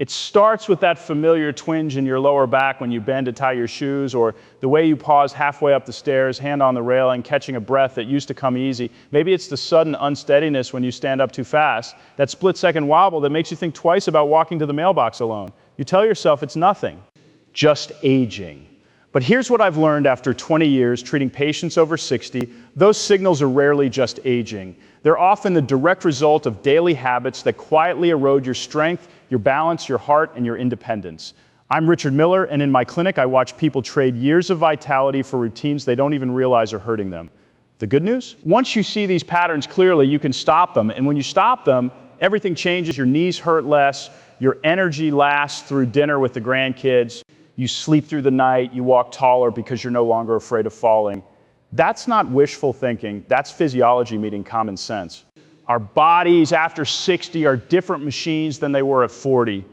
It starts with that familiar twinge in your lower back when you bend to tie your shoes, or the way you pause halfway up the stairs, hand on the railing, catching a breath that used to come easy. Maybe it's the sudden unsteadiness when you stand up too fast, that split-second wobble that makes you think twice about walking to the mailbox alone. You tell yourself it's nothing, just aging. But here's what I've learned after 20 years treating patients over 60. Those signals are rarely just aging. They're often the direct result of daily habits that quietly erode your strength, your balance, your heart, and your independence. I'm Richard Miller, and in my clinic, I watch people trade years of vitality for routines they don't even realize are hurting them. The good news? Once you see these patterns clearly, you can stop them. And when you stop them, everything changes. Your knees hurt less, your energy lasts through dinner with the grandkids, you sleep through the night, you walk taller because you're no longer afraid of falling. That's not wishful thinking, that's physiology meeting common sense. Our bodies after 60 are different machines than they were at 40.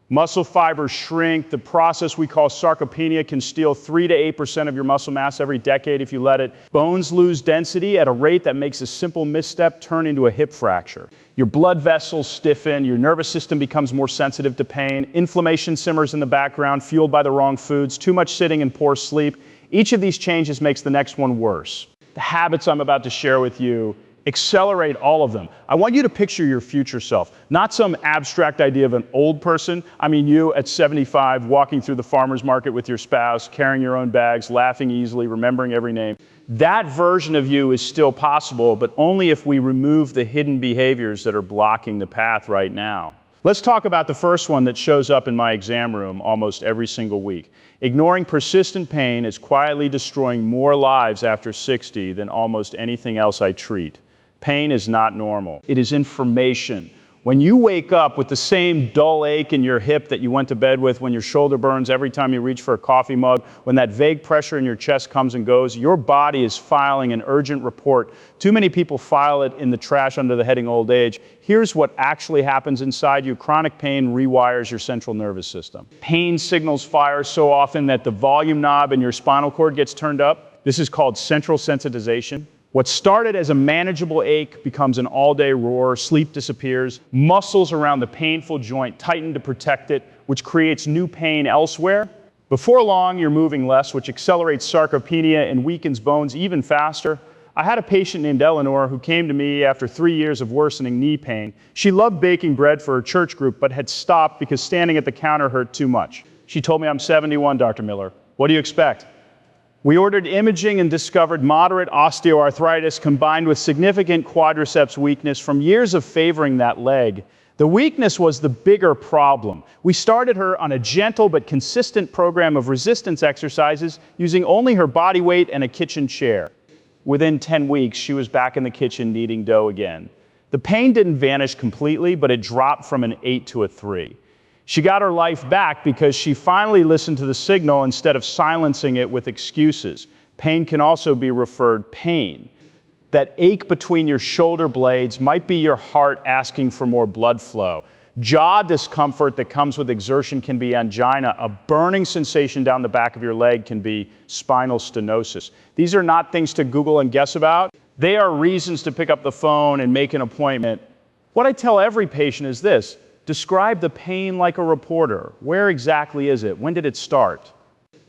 Muscle fibers shrink. The process we call sarcopenia can steal 3 to 8% of your muscle mass every decade if you let it. Bones lose density at a rate that makes a simple misstep turn into a hip fracture. Your blood vessels stiffen, your nervous system becomes more sensitive to pain, inflammation simmers in the background, fueled by the wrong foods, too much sitting and poor sleep. Each of these changes makes the next one worse. The habits I'm about to share with you accelerate all of them. I want you to picture your future self, not some abstract idea of an old person. I mean you at 75, walking through the farmer's market with your spouse, carrying your own bags, laughing easily, remembering every name. That version of you is still possible, but only if we remove the hidden behaviors that are blocking the path right now. Let's talk about the first one that shows up in my exam room almost every single week. Ignoring persistent pain is quietly destroying more lives after 60 than almost anything else I treat. Pain is not normal. It is information. When you wake up with the same dull ache in your hip that you went to bed with, when your shoulder burns every time you reach for a coffee mug, when that vague pressure in your chest comes and goes, your body is filing an urgent report. Too many people file it in the trash under the heading old age. Here's what actually happens inside you. Chronic pain rewires your central nervous system. Pain signals fire so often that the volume knob in your spinal cord gets turned up. This is called central sensitization. What started as a manageable ache becomes an all-day roar, sleep disappears, muscles around the painful joint tighten to protect it, which creates new pain elsewhere. Before long, you're moving less, which accelerates sarcopenia and weakens bones even faster. I had a patient named Eleanor who came to me after 3 years of worsening knee pain. She loved baking bread for her church group, but had stopped because standing at the counter hurt too much. She told me, "I'm 71, Dr. Miller. What do you expect?" We ordered imaging and discovered moderate osteoarthritis combined with significant quadriceps weakness from years of favoring that leg. The weakness was the bigger problem. We started her on a gentle but consistent program of resistance exercises using only her body weight and a kitchen chair. Within 10 weeks, she was back in the kitchen kneading dough again. The pain didn't vanish completely, but it dropped from an 8 to a 3. She got her life back because she finally listened to the signal instead of silencing it with excuses. Pain can also be referred pain. That ache between your shoulder blades might be your heart asking for more blood flow. Jaw discomfort that comes with exertion can be angina. A burning sensation down the back of your leg can be spinal stenosis. These are not things to Google and guess about. They are reasons to pick up the phone and make an appointment. What I tell every patient is this: describe the pain like a reporter. Where exactly is it? When did it start?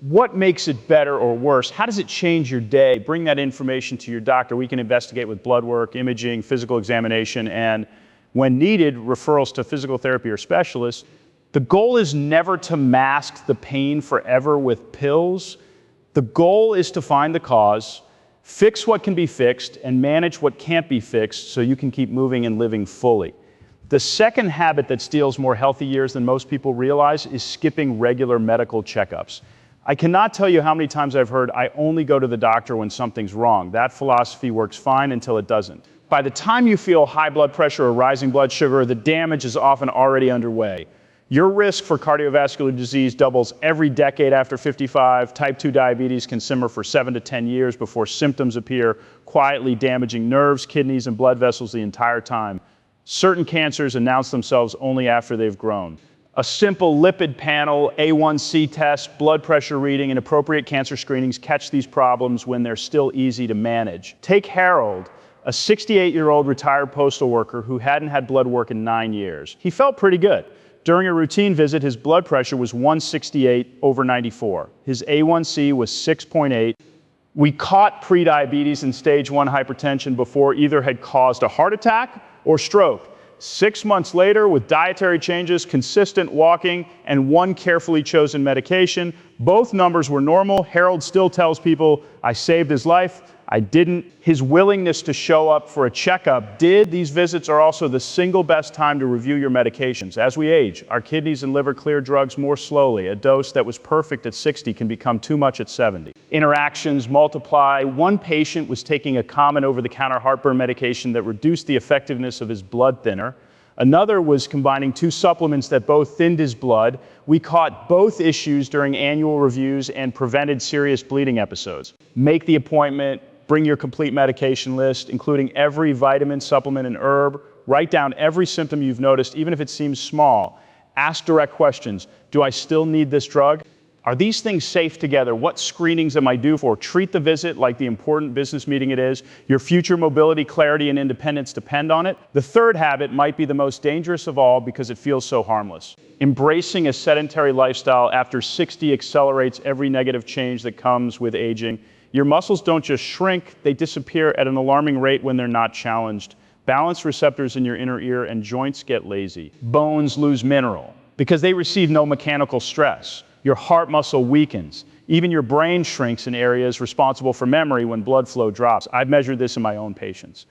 What makes it better or worse? How does it change your day? Bring that information to your doctor. We can investigate with blood work, imaging, physical examination, and when needed, referrals to physical therapy or specialists. The goal is never to mask the pain forever with pills. The goal is to find the cause, fix what can be fixed, and manage what can't be fixed so you can keep moving and living fully. The second habit that steals more healthy years than most people realize is skipping regular medical checkups. I cannot tell you how many times I've heard, "I only go to the doctor when something's wrong." That philosophy works fine until it doesn't. By the time you feel high blood pressure or rising blood sugar, the damage is often already underway. Your risk for cardiovascular disease doubles every decade after 55. Type 2 diabetes can simmer for 7 to 10 years before symptoms appear, quietly damaging nerves, kidneys, and blood vessels the entire time. Certain cancers announce themselves only after they've grown. A simple lipid panel, A1C test, blood pressure reading, and appropriate cancer screenings catch these problems when they're still easy to manage. Take Harold, a 68-year-old retired postal worker who hadn't had blood work in 9 years. He felt pretty good. During a routine visit, his blood pressure was 168/94. His A1C was 6.8. We caught prediabetes and stage 1 hypertension before either had caused a heart attack or stroke. 6 months later, with dietary changes, consistent walking, and one carefully chosen medication, both numbers were normal. Harold still tells people, I saved his life. I didn't. His willingness to show up for a checkup did. These visits are also the single best time to review your medications. As we age, our kidneys and liver clear drugs more slowly. A dose that was perfect at 60 can become too much at 70. Interactions multiply. One patient was taking a common over-the-counter heartburn medication that reduced the effectiveness of his blood thinner. Another was combining 2 supplements that both thinned his blood. We caught both issues during annual reviews and prevented serious bleeding episodes. Make the appointment. Bring your complete medication list, including every vitamin, supplement, and herb. Write down every symptom you've noticed, even if it seems small. Ask direct questions. Do I still need this drug? Are these things safe together? What screenings am I due for? Treat the visit like the important business meeting it is. Your future mobility, clarity, and independence depend on it. The third habit might be the most dangerous of all because it feels so harmless. Embracing a sedentary lifestyle after 60 accelerates every negative change that comes with aging. Your muscles don't just shrink, they disappear at an alarming rate when they're not challenged. Balance receptors in your inner ear and joints get lazy. Bones lose mineral because they receive no mechanical stress. Your heart muscle weakens. Even your brain shrinks in areas responsible for memory when blood flow drops. I've measured this in my own patients.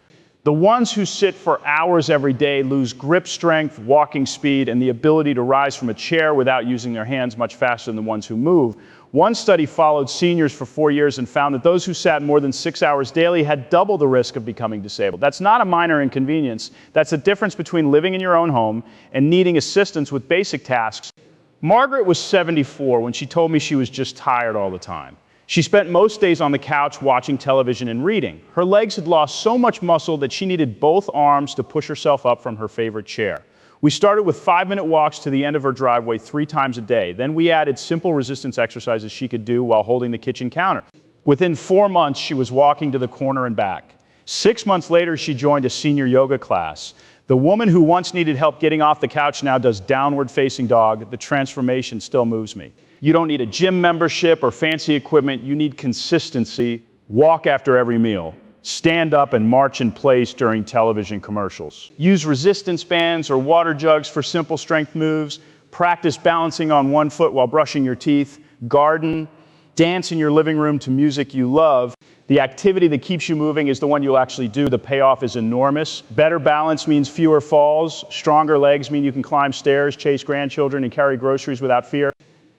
The ones who sit for hours every day lose grip strength, walking speed, and the ability to rise from a chair without using their hands much faster than the ones who move. One study followed seniors for 4 years and found that those who sat more than 6 hours daily had double the risk of becoming disabled. That's not a minor inconvenience. That's the difference between living in your own home and needing assistance with basic tasks. Margaret was 74 when she told me she was just tired all the time. She spent most days on the couch watching television and reading. Her legs had lost so much muscle that she needed both arms to push herself up from her favorite chair. We started with 5-minute walks to the end of her driveway 3 times a day. Then we added simple resistance exercises she could do while holding the kitchen counter. Within 4 months, she was walking to the corner and back. 6 months later, she joined a senior yoga class. The woman who once needed help getting off the couch now does downward facing dog. The transformation still moves me. You don't need a gym membership or fancy equipment. You need consistency. Walk after every meal. Stand up and march in place during television commercials. Use resistance bands or water jugs for simple strength moves. Practice balancing on one foot while brushing your teeth. Garden. Dance in your living room to music you love. The activity that keeps you moving is the one you'll actually do. The payoff is enormous. Better balance means fewer falls. Stronger legs mean you can climb stairs, chase grandchildren, and carry groceries without fear.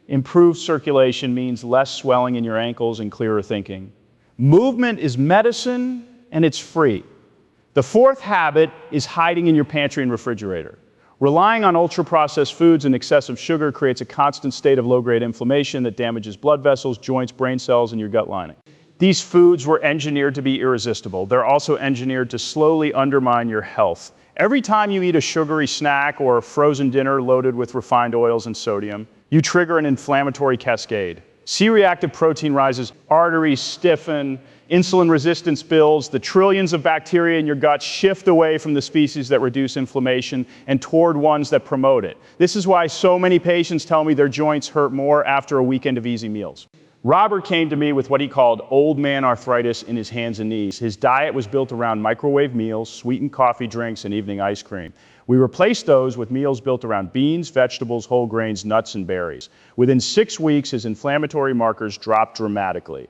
Improved circulation means less swelling in your ankles and clearer thinking. Movement is medicine, and it's free. The fourth habit is hiding in your pantry and refrigerator. Relying on ultra-processed foods and excessive sugar creates a constant state of low-grade inflammation that damages blood vessels, joints, brain cells, and your gut lining. These foods were engineered to be irresistible. They're also engineered to slowly undermine your health. Every time you eat a sugary snack or a frozen dinner loaded with refined oils and sodium, you trigger an inflammatory cascade. C-reactive protein rises, arteries stiffen, insulin resistance builds, the trillions of bacteria in your gut shift away from the species that reduce inflammation and toward ones that promote it. This is why so many patients tell me their joints hurt more after a weekend of easy meals. Robert came to me with what he called old man arthritis in his hands and knees. His diet was built around microwave meals, sweetened coffee drinks, and evening ice cream. We replaced those with meals built around beans, vegetables, whole grains, nuts, and berries. Within 6 weeks, his inflammatory markers dropped dramatically.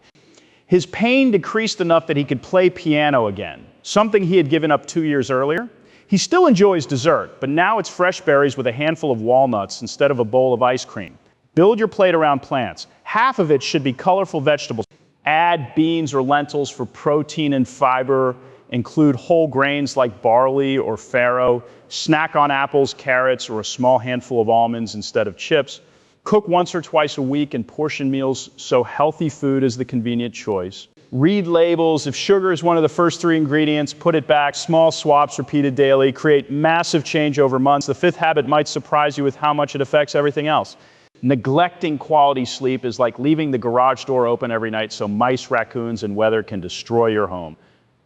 His pain decreased enough that he could play piano again, something he had given up 2 years earlier. He still enjoys dessert, but now it's fresh berries with a handful of walnuts instead of a bowl of ice cream. Build your plate around plants. Half of it should be colorful vegetables. Add beans or lentils for protein and fiber. Include whole grains like barley or farro. Snack on apples, carrots, or a small handful of almonds instead of chips. Cook once or twice a week in portion meals so healthy food is the convenient choice. Read labels. If sugar is one of the first 3 ingredients, put it back. Small swaps repeated daily create massive change over months. The fifth habit might surprise you with how much it affects everything else. Neglecting quality sleep is like leaving the garage door open every night so mice, raccoons, and weather can destroy your home.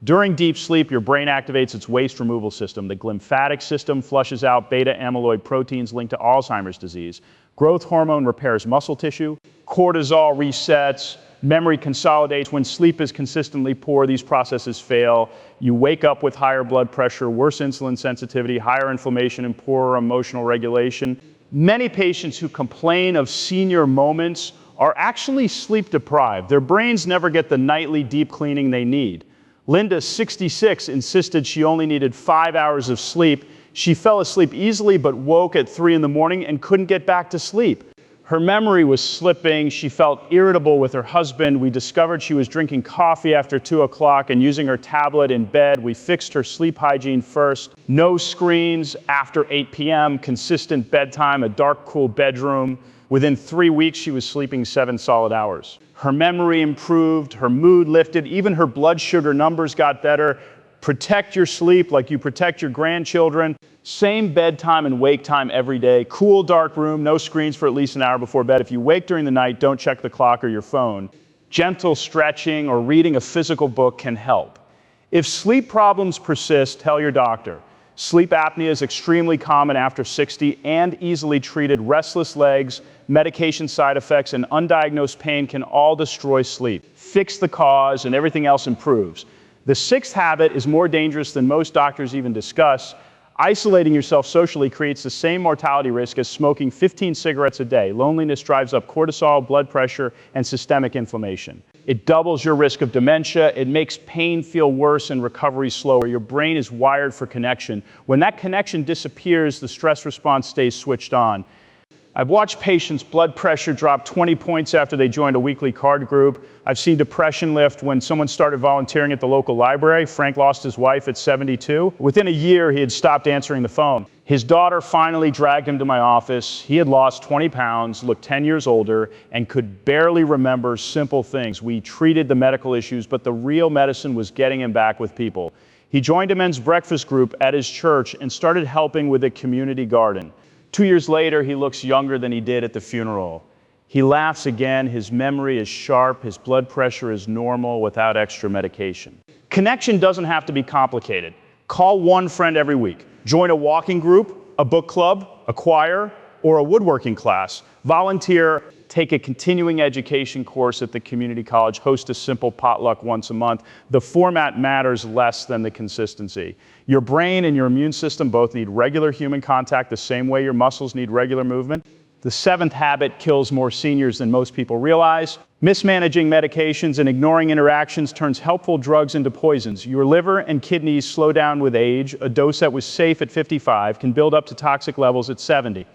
During deep sleep, your brain activates its waste removal system. The glymphatic system flushes out beta amyloid proteins linked to Alzheimer's disease. Growth hormone repairs muscle tissue. Cortisol resets. Memory consolidates. When sleep is consistently poor, these processes fail. You wake up with higher blood pressure, worse insulin sensitivity, higher inflammation, and poorer emotional regulation. Many patients who complain of senior moments are actually sleep deprived. Their brains never get the nightly deep cleaning they need. Linda, 66, insisted she only needed 5 hours of sleep. She fell asleep easily but woke at 3 in the morning and couldn't get back to sleep. Her memory was slipping. She felt irritable with her husband. We discovered she was drinking coffee after 2 o'clock and using her tablet in bed. We fixed her sleep hygiene first. No screens after 8 p.m., consistent bedtime, a dark, cool bedroom. Within 3 weeks, she was sleeping 7 solid hours. Her memory improved, her mood lifted, even her blood sugar numbers got better. Protect your sleep like you protect your grandchildren. Same bedtime and wake time every day. Cool, dark room, no screens for at least an hour before bed. If you wake during the night, don't check the clock or your phone. Gentle stretching or reading a physical book can help. If sleep problems persist, tell your doctor. Sleep apnea is extremely common after 60 and easily treated. Restless legs, medication side effects, and undiagnosed pain can all destroy sleep. Fix the cause and everything else improves. The sixth habit is more dangerous than most doctors even discuss. Isolating yourself socially creates the same mortality risk as smoking 15 cigarettes a day. Loneliness drives up cortisol, blood pressure, and systemic inflammation. It doubles your risk of dementia. It makes pain feel worse and recovery slower. Your brain is wired for connection. When that connection disappears, the stress response stays switched on. I've watched patients' blood pressure drop 20 points after they joined a weekly card group. I've seen depression lift when someone started volunteering at the local library. Frank lost his wife at 72. Within a year, he had stopped answering the phone. His daughter finally dragged him to my office. He had lost 20 pounds, looked 10 years older, and could barely remember simple things. We treated the medical issues, but the real medicine was getting him back with people. He joined a men's breakfast group at his church and started helping with a community garden. 2 years later, he looks younger than he did at the funeral. He laughs again, his memory is sharp, his blood pressure is normal without extra medication. Connection doesn't have to be complicated. Call one friend every week. Join a walking group, a book club, a choir, or a woodworking class. Volunteer, take a continuing education course at the community college, host a simple potluck once a month. The format matters less than the consistency. Your brain and your immune system both need regular human contact the same way your muscles need regular movement. The seventh habit kills more seniors than most people realize. Mismanaging medications and ignoring interactions turns helpful drugs into poisons. Your liver and kidneys slow down with age. A dose that was safe at 55 can build up to toxic levels at 70.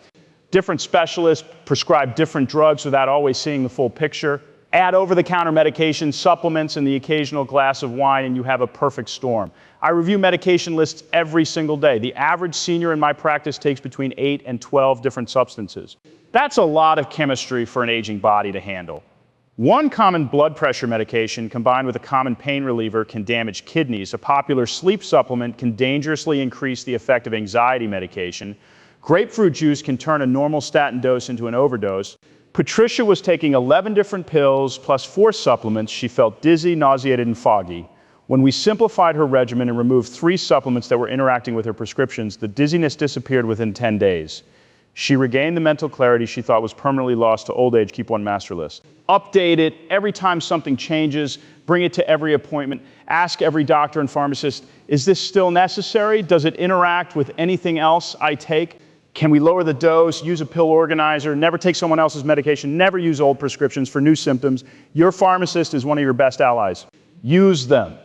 Different specialists prescribe different drugs without always seeing the full picture. Add over-the-counter medications, supplements, and the occasional glass of wine, and you have a perfect storm. I review medication lists every single day. The average senior in my practice takes between 8 and 12 different substances. That's a lot of chemistry for an aging body to handle. One common blood pressure medication combined with a common pain reliever can damage kidneys. A popular sleep supplement can dangerously increase the effect of anxiety medication. Grapefruit juice can turn a normal statin dose into an overdose. Patricia was taking 11 different pills plus 4 supplements. She felt dizzy, nauseated, and foggy. When we simplified her regimen and removed 3 supplements that were interacting with her prescriptions, the dizziness disappeared within 10 days. She regained the mental clarity she thought was permanently lost to old age. Keep one master list. Update it every time something changes. Bring it to every appointment. Ask every doctor and pharmacist, is this still necessary? Does it interact with anything else I take? Can we lower the dose, use a pill organizer, never take someone else's medication, never use old prescriptions for new symptoms? Your pharmacist is one of your best allies. Use them.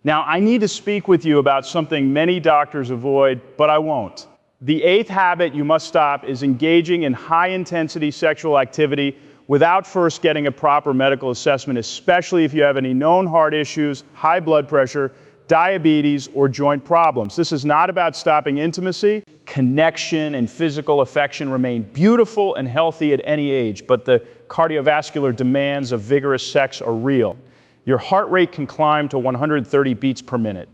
Now, I need to speak with you about something many doctors avoid, but I won't. The 8th habit you must stop is engaging in high-intensity sexual activity without first getting a proper medical assessment, especially if you have any known heart issues, high blood pressure, diabetes, or joint problems. This is not about stopping intimacy. Connection and physical affection remain beautiful and healthy at any age, but the cardiovascular demands of vigorous sex are real. Your heart rate can climb to 130 beats per minute.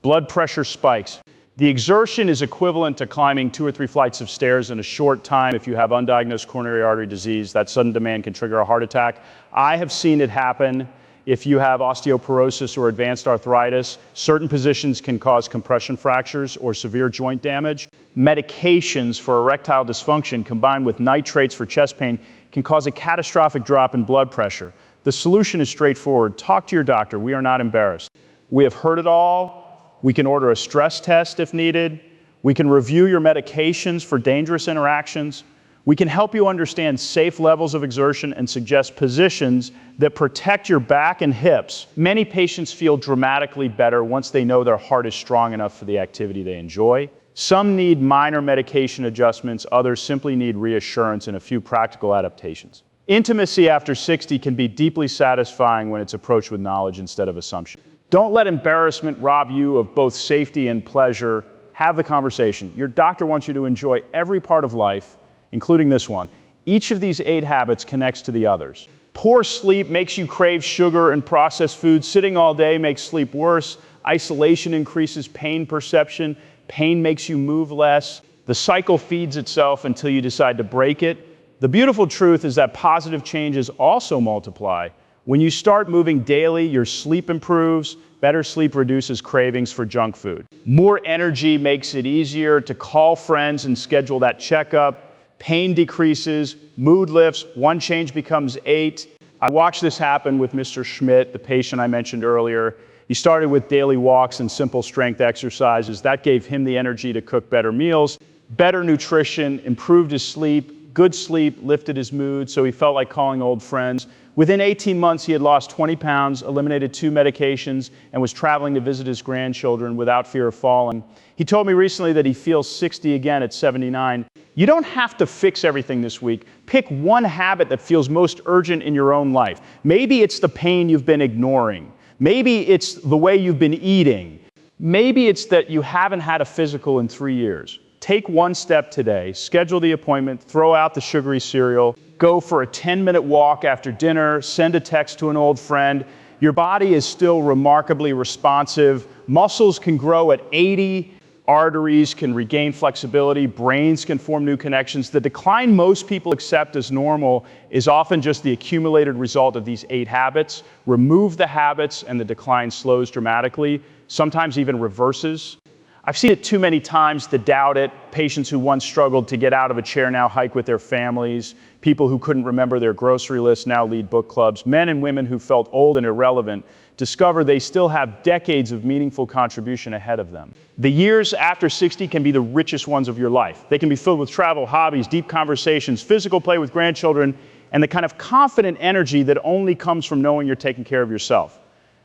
Blood pressure spikes. The exertion is equivalent to climbing 2 or 3 flights of stairs in a short time. If you have undiagnosed coronary artery disease, that sudden demand can trigger a heart attack. I have seen it happen. If you have osteoporosis or advanced arthritis, certain positions can cause compression fractures or severe joint damage. Medications for erectile dysfunction combined with nitrates for chest pain can cause a catastrophic drop in blood pressure. The solution is straightforward. Talk to your doctor. We are not embarrassed. We have heard it all. We can order a stress test if needed. We can review your medications for dangerous interactions. We can help you understand safe levels of exertion and suggest positions that protect your back and hips. Many patients feel dramatically better once they know their heart is strong enough for the activity they enjoy. Some need minor medication adjustments, others simply need reassurance and a few practical adaptations. Intimacy after 60 can be deeply satisfying when it's approached with knowledge instead of assumption. Don't let embarrassment rob you of both safety and pleasure. Have the conversation. Your doctor wants you to enjoy every part of life, including this one. Each of these 8 habits connects to the others. Poor sleep makes you crave sugar and processed foods. Sitting all day makes sleep worse. Isolation increases pain perception. Pain makes you move less. The cycle feeds itself until you decide to break it. The beautiful truth is that positive changes also multiply. When you start moving daily, your sleep improves. Better sleep reduces cravings for junk food. More energy makes it easier to call friends and schedule that checkup. Pain decreases, mood lifts, 1 change becomes 8. I watched this happen with Mr. Schmidt, the patient I mentioned earlier. He started with daily walks and simple strength exercises. That gave him the energy to cook better meals, better nutrition, improved his sleep. Good sleep lifted his mood, so he felt like calling old friends. Within 18 months, he had lost 20 pounds, eliminated 2 medications, and was traveling to visit his grandchildren without fear of falling. He told me recently that he feels 60 again at 79. You don't have to fix everything this week. Pick one habit that feels most urgent in your own life. Maybe it's the pain you've been ignoring. Maybe it's the way you've been eating. Maybe it's that you haven't had a physical in 3 years. Take 1 step today, schedule the appointment, throw out the sugary cereal, go for a 10-minute walk after dinner, send a text to an old friend. Your body is still remarkably responsive. Muscles can grow at 80. Arteries can regain flexibility, brains can form new connections. The decline most people accept as normal is often just the accumulated result of these 8 habits. Remove the habits and the decline slows dramatically, sometimes even reverses. I've seen it too many times to doubt it. Patients who once struggled to get out of a chair now hike with their families. People who couldn't remember their grocery list now lead book clubs. Men and women who felt old and irrelevant discover they still have decades of meaningful contribution ahead of them. The years after 60 can be the richest ones of your life. They can be filled with travel, hobbies, deep conversations, physical play with grandchildren, and the kind of confident energy that only comes from knowing you're taking care of yourself.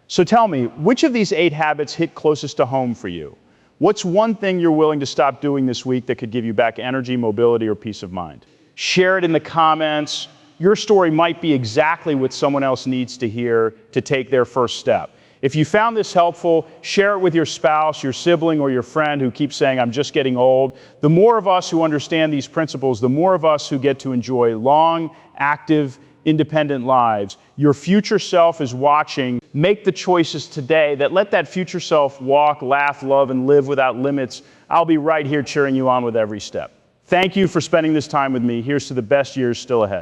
So tell me, which of these 8 habits hit closest to home for you? What's one thing you're willing to stop doing this week that could give you back energy, mobility, or peace of mind? Share it in the comments. Your story might be exactly what someone else needs to hear to take their first step. If you found this helpful, share it with your spouse, your sibling, or your friend who keeps saying, I'm just getting old. The more of us who understand these principles, the more of us who get to enjoy long, active, independent lives. Your future self is watching. Make the choices today that let that future self walk, laugh, love, and live without limits. I'll be right here cheering you on with every step. Thank you for spending this time with me. Here's to the best years still ahead.